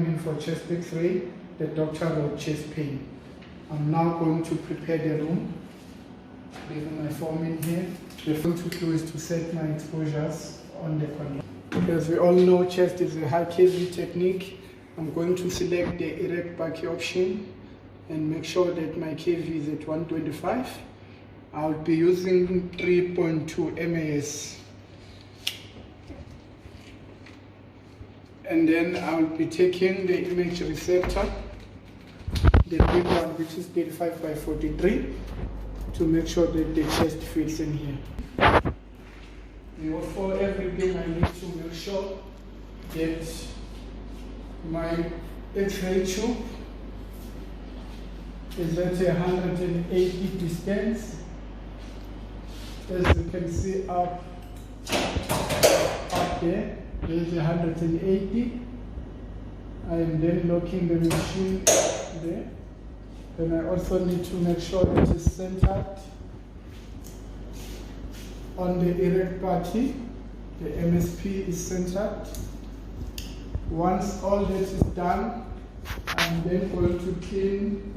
in for chest X-ray. The doctor wrote chest pain. I'm now going to prepare the room. Leaving my form in here. The thing to do is to set my exposures on the condition. As we all know, chest is a high KV technique. I'm going to select the erect Baki option and make sure that my KV is at 125. I'll be using 3.2 MAS. And then I'll be taking the image receptor, the big one, which is 35 by 43, to make sure that the chest fits in here. For everything, I need to make sure that my X-ray tube is at 180 distance. As you can see up there, there is 180. I am then locking the machine there. Then I also need to make sure that it's centered on the erect Baki. The MSP is centered. Once all that is done, I'm then going to clean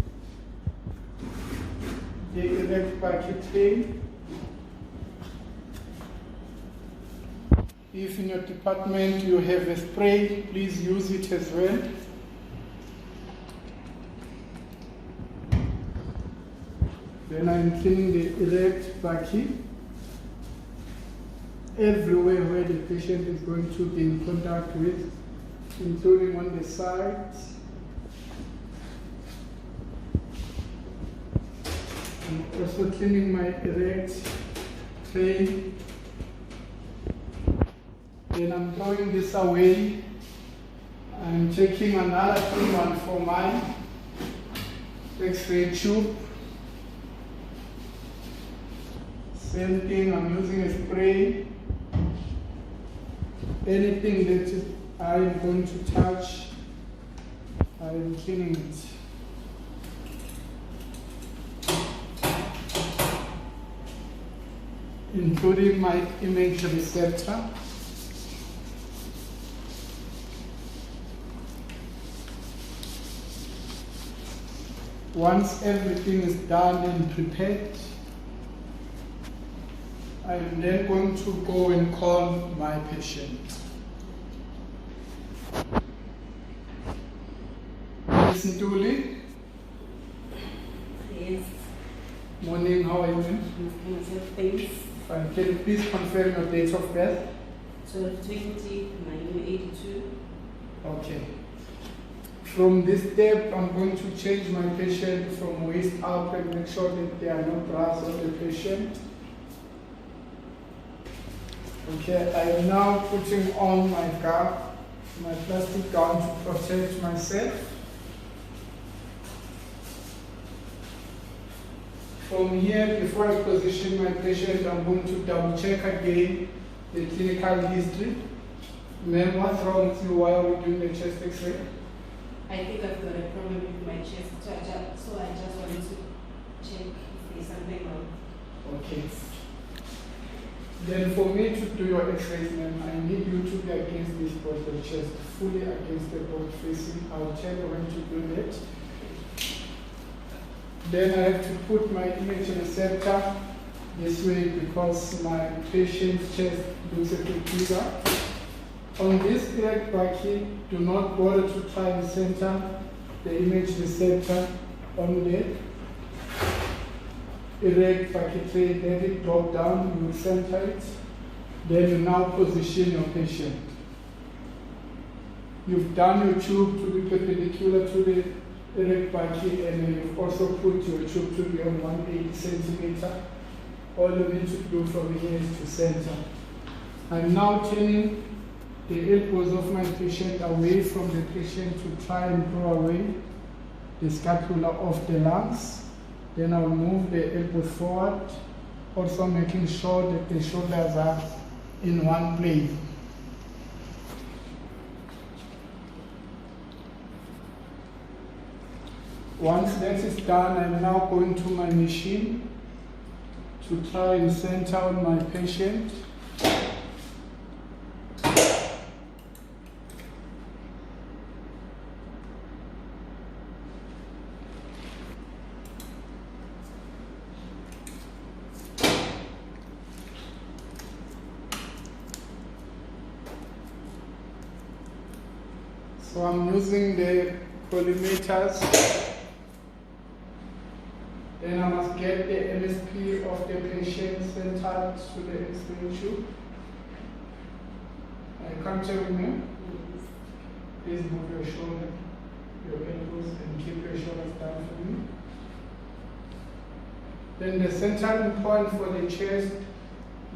the erect Baki tray. If in your department you have a spray, please use it as well. Then I'm cleaning the erect Baki everywhere where the patient is going to be in contact with, including on the sides. I'm also cleaning my erect tray. Then I'm throwing this away. I'm taking another clean one for my X-ray tube. Same thing, I'm using a spray. Anything that I am going to touch, I am cleaning it. Including my image receptor. Once everything is done and prepared, I am then going to go and call my patient. Miss Ntuli? Yes. Morning, how are you doing? Thanks. Fine. Can you please confirm your date of birth? 1982. Okay. From this step, I'm going to change my patient from waist up and make sure that there are no bras on the patient. Okay, I am now putting on my gown, my plastic gown to protect myself. From here, before I position my patient, I'm going to double check again the clinical history. Ma'am, what's wrong with you while we're doing the chest X-ray? I think I've got a problem with my chest, so I just wanted to check if there's something wrong. Okay. Then for me to do your X-rays, ma'am, I need you to be against this board, the chest, fully against the board facing. I'll tell you when to do that. Then I have to put my image receptor this way because my patient's chest looks a bit bigger. On this erect Baki, do not bother to try and center the image receptor on the erect Baki tray. Let it drop down, you will center it. Then you now position your patient. You've done your tube to be perpendicular to the erect Baki, and you've also put your tube to be on 180 centimeter. All you need to do from here is to center. I'm now turning the elbows of my patient away from the patient to try and draw away the scapula of the lungs. Then I'll move the elbow forward, also making sure that the shoulders are in one plane. Once that is done, I'm now going to my machine to try and center on my patient. So I'm using the collimators. Then I must get the MSP of the patient centered to the X-ray tube. Come to me. Please move your shoulder, your elbows, and keep your shoulders down for me. Then the centering point for the chest,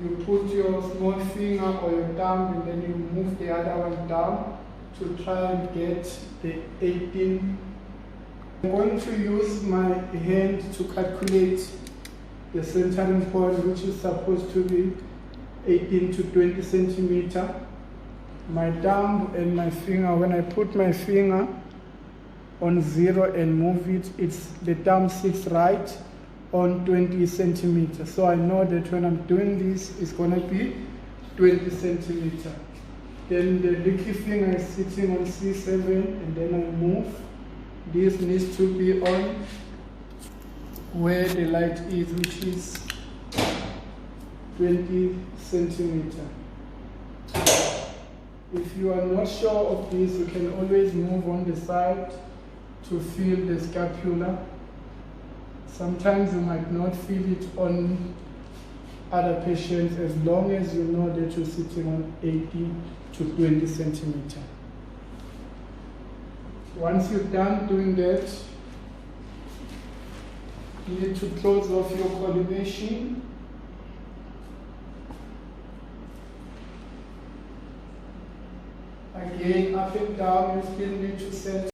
you put your small finger or your thumb, and then you move the other one down to try and get the 18. I'm going to use my hand to calculate the centering point, which is supposed to be 18 to 20 centimeter. My thumb and my finger, when I put my finger on 0 and move it, the thumb sits right on 20 centimeters. So I know that when I'm doing this, it's going to be 20 centimeters. Then the leaky finger is sitting on C7, and then I move. This needs to be on where the light is, which is 20 centimeters. If you are not sure of this, you can always move on the side to feel the scapula. Sometimes you might not feel it on other patients, as long as you know that you're sitting on 18 to 20 centimeters. Once you're done doing that, you need to close off your collimation. Again, up and down, you still need to set